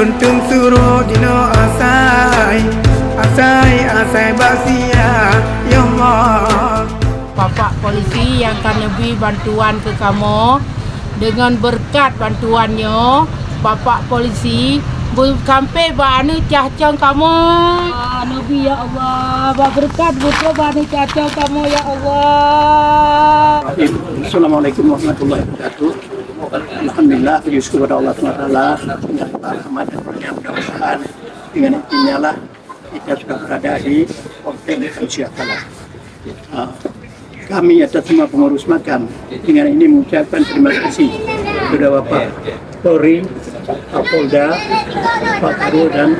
Luntung suruh dino asai basia ya Allah. Bapak polisi yang akan lebih bantuan ke kamu. Dengan berkat bantuannya, Bapak polisi sampai bani cacang kamu. Nabi ya Allah, berkat betul bani cacang kamu ya Allah. Assalamualaikum warahmatullahi wabarakatuh. Alhamdulillah, puji syukur kepada Allah Taala dengan rahmat dan karunia mudah-mudahan dengan intinya lah kita sudah berada di Kompleks Siakala. Kami atas semua pengurus makam dengan ini mengucapkan terima kasih kepada Bapak Polri, Kapolda, Pak Karo dan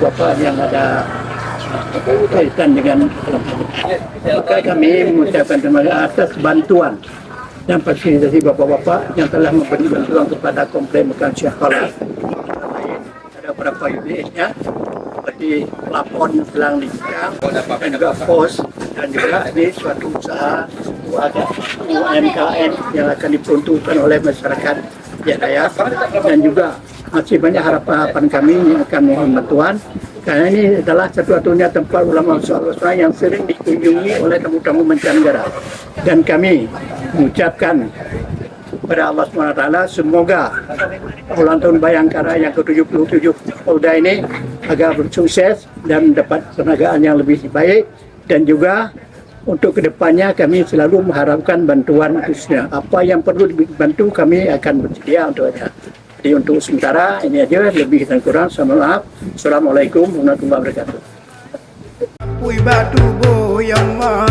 Bapak yang ada kaitan dengan maka kami mengucapkan terima kasih atas bantuan dan fasilitasi bapak-bapak yang telah memberi bantuan kepada Kompleks Makam Siakala. Ada beberapa unitnya seperti plafon yang telah dicang dan juga pos, dan juga ini suatu usaha UMKM yang akan diperuntukkan oleh masyarakat Jaya dan juga masih banyak harapan kami yang akan mohon bantuan karena ini adalah satu-satunya tempat ulama Rasulullah yang sering dikunjungi oleh tamu-tamu mancanegara, dan kami mengucapkan kepada Allah SWT semoga ulang tahun Bayangkara yang ke-77 Polda ini agar bersukses dan dapat tenagaan yang lebih baik, dan juga untuk kedepannya kami selalu mengharapkan bantuan khususnya apa yang perlu dibantu kami akan bersedia untuknya. Jadi untuk sementara ini aja, lebih dan kurang saya mohon maaf. Assalamualaikum warahmatullahi wabarakatuh. Pui batu boyang ma